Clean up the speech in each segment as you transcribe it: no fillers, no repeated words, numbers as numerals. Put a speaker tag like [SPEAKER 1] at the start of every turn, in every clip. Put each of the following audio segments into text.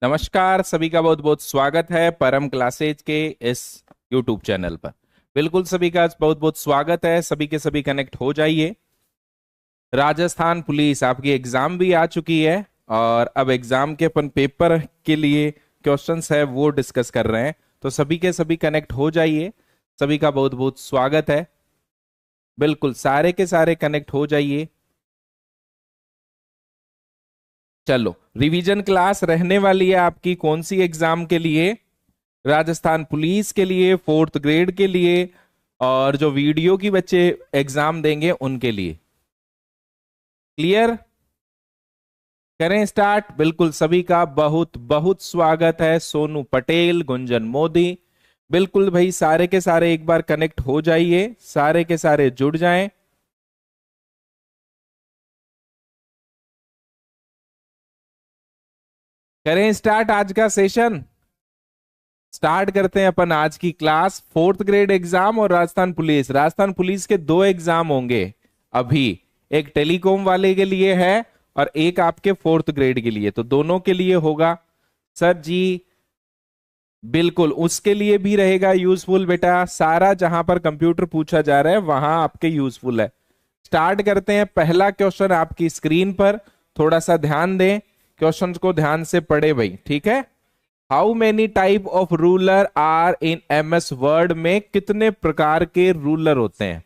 [SPEAKER 1] नमस्कार, सभी का बहुत बहुत स्वागत है परम क्लासेज के इस YouTube चैनल पर। बिल्कुल सभी का बहुत बहुत स्वागत है। सभी के सभी कनेक्ट हो जाइए। राजस्थान पुलिस आपकी एग्जाम भी आ चुकी है और अब एग्जाम के अपन पेपर के लिए क्वेश्चंस है वो डिस्कस कर रहे हैं, तो सभी के सभी कनेक्ट हो जाइए। सभी का बहुत बहुत स्वागत है। बिल्कुल सारे के सारे कनेक्ट हो जाइए। चलो, रिवीजन क्लास रहने वाली है आपकी कौन सी एग्जाम के लिए? राजस्थान पुलिस के लिए, फोर्थ ग्रेड के लिए, और जो वीडियो की बच्चे एग्जाम देंगे उनके लिए। क्लियर? करें स्टार्ट। बिल्कुल सभी का बहुत बहुत स्वागत है। सोनू पटेल, गुंजन मोदी, बिल्कुल भाई सारे के सारे एक बार कनेक्ट हो जाइए, सारे के सारे जुड़ जाएं। करें स्टार्ट आज का सेशन। स्टार्ट करते हैं अपन आज की क्लास। फोर्थ ग्रेड एग्जाम और राजस्थान पुलिस के दो एग्जाम होंगे अभी। एक टेलीकॉम वाले के लिए है और एक आपके फोर्थ ग्रेड के लिए, तो दोनों के लिए होगा। सर जी बिल्कुल उसके लिए भी रहेगा यूजफुल बेटा। सारा जहां पर कंप्यूटर पूछा जा रहा है वहां आपके यूजफुल है। स्टार्ट करते हैं। पहला क्वेश्चन आपकी स्क्रीन पर, थोड़ा सा ध्यान दें, क्वेश्चन को ध्यान से पढ़े भाई, ठीक है। How many type of ruler are in MS word में कितने प्रकार के रूलर होते हैं?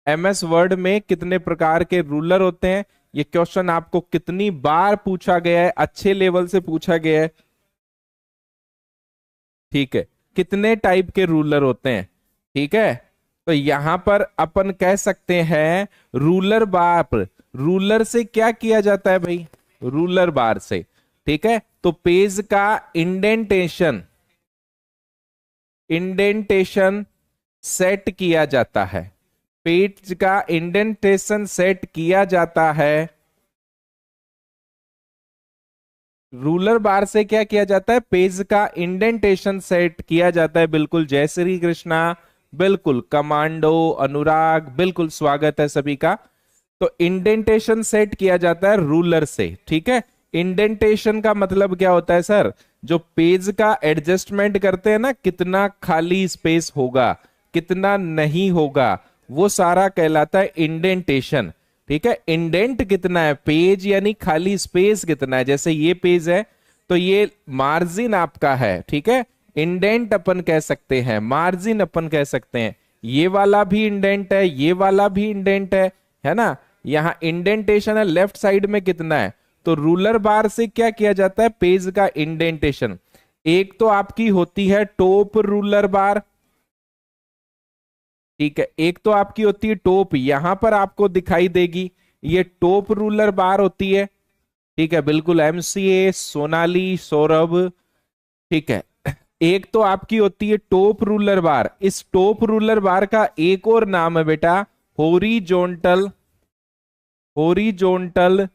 [SPEAKER 1] MS वर्ड में कितने प्रकार के रूलर होते हैं? ये क्वेश्चन आपको कितनी बार पूछा गया है, अच्छे लेवल से पूछा गया है, ठीक है। कितने टाइप के रूलर होते हैं, ठीक है। तो यहां पर अपन कह सकते हैं रूलर बार। रूलर से क्या किया जाता है भाई? रूलर बार से, ठीक है। तो पेज का इंडेंटेशन इंडेंटेशन सेट किया जाता है। पेज का इंडेंटेशन सेट किया जाता है। रूलर बार से क्या किया जाता है? पेज का इंडेंटेशन सेट किया जाता है। बिल्कुल, जय श्री कृष्णा, बिल्कुल कमांडो, अनुराग, बिल्कुल स्वागत है सभी का। तो इंडेंटेशन सेट किया जाता है रूलर से, ठीक है। इंडेंटेशन का मतलब क्या होता है सर? जो पेज का एडजस्टमेंट करते हैं ना, कितना खाली स्पेस होगा, कितना नहीं होगा, वो सारा कहलाता है इंडेंटेशन, ठीक है। इंडेंट कितना है, पेज यानी खाली स्पेस कितना है। जैसे ये पेज है तो ये मार्जिन आपका है, ठीक है। इंडेंट अपन कह सकते हैं, मार्जिन अपन कह सकते हैं। ये वाला भी इंडेंट है, ये वाला भी इंडेंट है ना। यहां इंडेंटेशन है लेफ्ट साइड में कितना है। तो रूलर बार से क्या किया जाता है? पेज का इंडेंटेशन। एक तो आपकी होती है टॉप रूलर बार, ठीक है। एक तो आपकी होती है टॉप, यहां पर आपको दिखाई देगी, ये टॉप रूलर बार होती है, ठीक है। बिल्कुल MCA, सोनाली, सौरभ, ठीक है। एक तो आपकी होती है टॉप रूलर बार। इस टॉप रूलर बार का एक और नाम है बेटा हॉरिजॉन्टल हॉरिजॉन्टल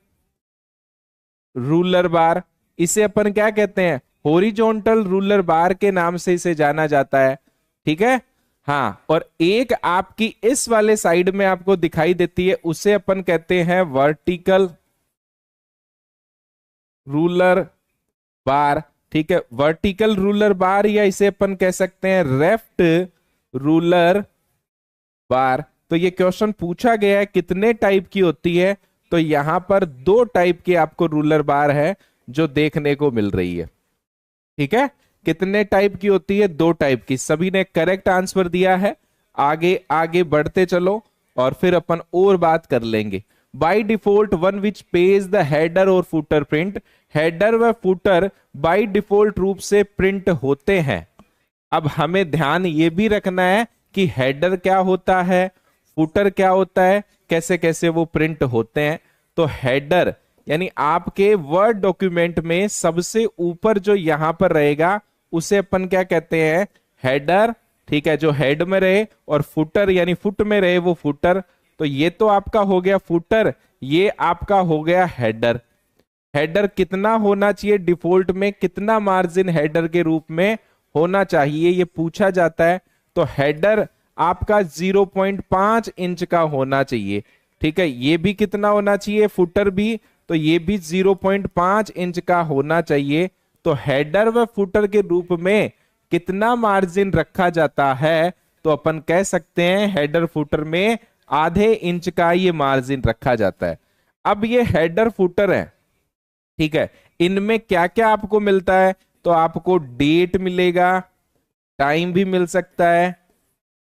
[SPEAKER 1] रूलर बार। इसे अपन क्या कहते हैं? हॉरिजॉन्टल रूलर बार के नाम से इसे जाना जाता है, ठीक है। हाँ, और एक आपकी इस वाले साइड में आपको दिखाई देती है, उसे अपन कहते हैं वर्टिकल रूलर बार, ठीक है। वर्टिकल रूलर बार, या इसे अपन कह सकते हैं लेफ्ट रूलर बार। तो ये क्वेश्चन पूछा गया है कितने टाइप की होती है, तो यहां पर दो टाइप की आपको रूलर बार है जो देखने को मिल रही है, ठीक है। कितने टाइप की होती है? दो टाइप की। सभी ने करेक्ट आंसर दिया है। आगे आगे बढ़ते चलो और फिर अपन और बात कर लेंगे। By default one which page the header और फुटर प्रिंट। हेडर व फुटर बाय डिफॉल्ट रूप से प्रिंट होते हैं। अब हमें ध्यान ये भी रखना है कि हेडर क्या होता है, फुटर क्या होता है, कैसे कैसे वो प्रिंट होते हैं। तो हेडर यानी आपके वर्ड डॉक्यूमेंट में सबसे ऊपर जो यहां पर रहेगा उसे अपन क्या कहते हैं? हेडर, ठीक है, जो हेड में रहे। और फुटर यानी फुट में रहे वो फुटर। तो ये तो आपका हो गया फुटर, ये आपका हो गया हेडर। हेडर कितना होना चाहिए डिफॉल्ट में, कितना मार्जिन हेडर के रूप में होना चाहिए, ये पूछा जाता है। तो हेडर आपका 0.5 इंच का होना चाहिए, ठीक है। ये भी कितना होना चाहिए? फुटर भी, तो ये भी 0.5 इंच का होना चाहिए। तो हेडर व फुटर के रूप में कितना मार्जिन रखा जाता है, तो अपन कह सकते हैं हेडर फुटर में आधे इंच का ये मार्जिन रखा जाता है। अब ये हेडर फुटर है, ठीक है, इनमें क्या क्या आपको मिलता है, तो आपको डेट मिलेगा, टाइम भी मिल सकता है,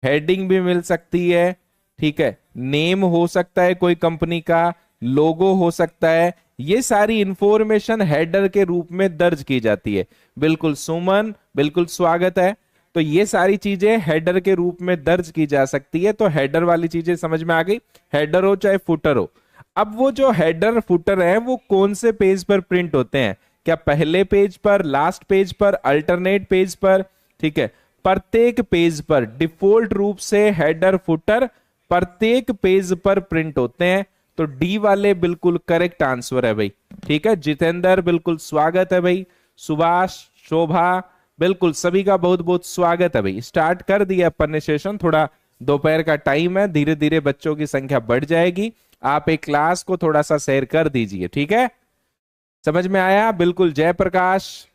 [SPEAKER 1] हेडिंग भी मिल सकती है, ठीक है, नेम हो सकता है कोई कंपनी का, लोगो हो सकता है, ये सारी इंफॉर्मेशन हेडर के रूप में दर्ज की जाती है। बिल्कुल सुमन, बिल्कुल स्वागत है। तो ये सारी चीजें हेडर के रूप में दर्ज की जा सकती है। तो हेडर वाली चीजें समझ में आ गई, हेडर हो चाहे फुटर हो। अब वो जो हेडर फुटर है वो कौन से पेज पर प्रिंट होते हैं, क्या पहले पेज पर, लास्ट पेज पर, अल्टरनेट पेज पर, ठीक है, प्रत्येक पेज पर डिफॉल्ट रूप से हेडर फुटर प्रत्येक पेज पर प्रिंट होते हैं। तो डी वाले बिल्कुल करेक्ट आंसर है भाई, ठीक है। जितेंद्र बिल्कुल स्वागत है भाई, सुभाष, शोभा, बिल्कुल सभी का बहुत बहुत स्वागत है भाई। स्टार्ट कर दिया अपन ने सेशन, थोड़ा दोपहर का टाइम है, धीरे धीरे बच्चों की संख्या बढ़ जाएगी। आप एक क्लास को थोड़ा सा शेयर कर दीजिए, ठीक है, समझ में आया। बिल्कुल जयप्रकाश,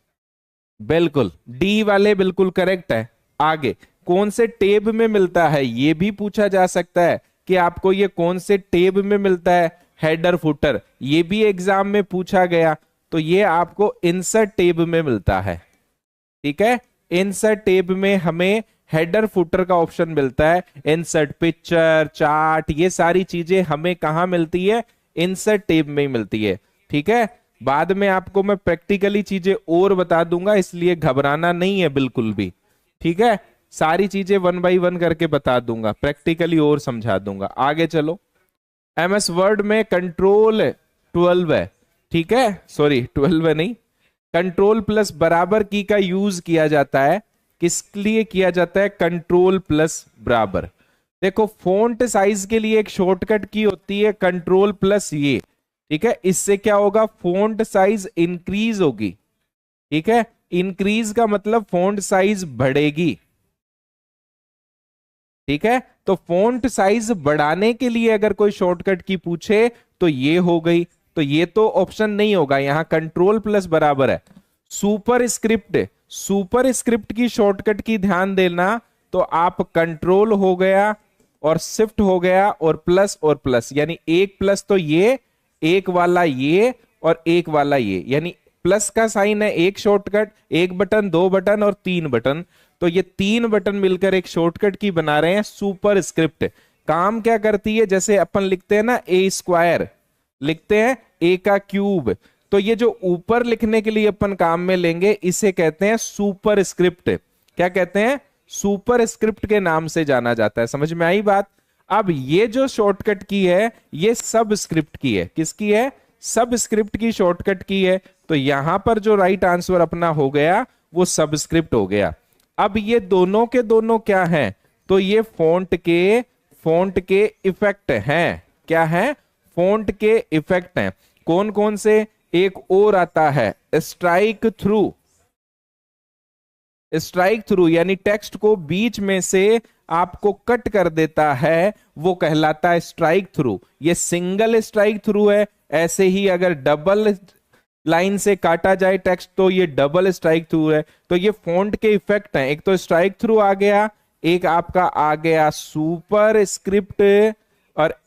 [SPEAKER 1] बिल्कुल डी वाले बिल्कुल करेक्ट है। आगे कौन से टेब में मिलता है, ये भी पूछा जा सकता है कि आपको ये कौन से टेब में मिलता है हेडर फुटर, ये भी एग्जाम में पूछा गया। तो ये आपको इंसर्ट टेब में मिलता है, ठीक है। इंसर्ट टेब में हमें हेडर फुटर का ऑप्शन मिलता है। इंसर्ट पिक्चर, चार्ट, ये सारी चीजें हमें कहां मिलती है, इंसर्ट टेब में ही मिलती है, ठीक है। बाद में आपको मैं प्रैक्टिकली चीजें और बता दूंगा, इसलिए घबराना नहीं है बिल्कुल भी, ठीक है। सारी चीजें 1 बाय 1 करके बता दूंगा, प्रैक्टिकली और समझा दूंगा। आगे चलो, एमएस वर्ड में कंट्रोल 12 है, ठीक है, सॉरी 12 है नहीं, कंट्रोल प्लस बराबर की का यूज किया जाता है। किस लिए किया जाता है, कंट्रोल प्लस बराबर। देखो फॉन्ट साइज के लिए एक शॉर्टकट की होती है कंट्रोल प्लस ये, ठीक है। इससे क्या होगा, फॉन्ट साइज इंक्रीज होगी, ठीक है। इंक्रीज का मतलब फॉन्ट साइज बढ़ेगी, ठीक है। तो फॉन्ट साइज बढ़ाने के लिए अगर कोई शॉर्टकट की पूछे तो ये हो गई, तो ये तो ऑप्शन नहीं होगा, यहां कंट्रोल प्लस बराबर है। सुपर स्क्रिप्ट, सुपर स्क्रिप्ट की शॉर्टकट की ध्यान देना, तो आप कंट्रोल हो गया और शिफ्ट हो गया और प्लस, यानी एक प्लस तो ये, एक वाला ये और एक वाला ये, यानी प्लस का साइन है एक शॉर्टकट, एक बटन, दो बटन और तीन बटन। तो ये तीन बटन मिलकर एक शॉर्टकट की बना रहे हैं सुपर स्क्रिप्ट। काम क्या करती है, जैसे अपन लिखते हैं ना ए स्क्वायर, लिखते हैं ए का क्यूब, तो ये जो ऊपर लिखने के लिए अपन काम में लेंगे इसे कहते हैं सुपर स्क्रिप्ट। क्या कहते हैं, सुपर स्क्रिप्ट के नाम से जाना जाता है। समझ में आई बात। अब ये जो शॉर्टकट की है ये सब स्क्रिप्ट की है, किसकी है, सब स्क्रिप्ट की शॉर्टकट की है। तो यहां पर जो राइट आंसर अपना हो गया वो सब स्क्रिप्ट हो गया। अब ये दोनों के दोनों क्या हैं, तो ये फॉन्ट के इफेक्ट हैं। क्या है, फॉन्ट के इफेक्ट हैं। कौन कौन से, एक और आता है स्ट्राइक थ्रू, स्ट्राइक थ्रू यानी टेक्स्ट को बीच में से आपको कट कर देता है, वो कहलाता है स्ट्राइक थ्रू। ये सिंगल स्ट्राइक थ्रू है, ऐसे ही अगर डबल लाइन से काटा जाए टेक्स्ट तो ये डबल स्ट्राइक थ्रू है। तो ये फॉन्ट के इफेक्ट हैं, एक तो स्ट्राइक थ्रू आ गया, एक आपका आ गया सुपर स्क्रिप्ट, और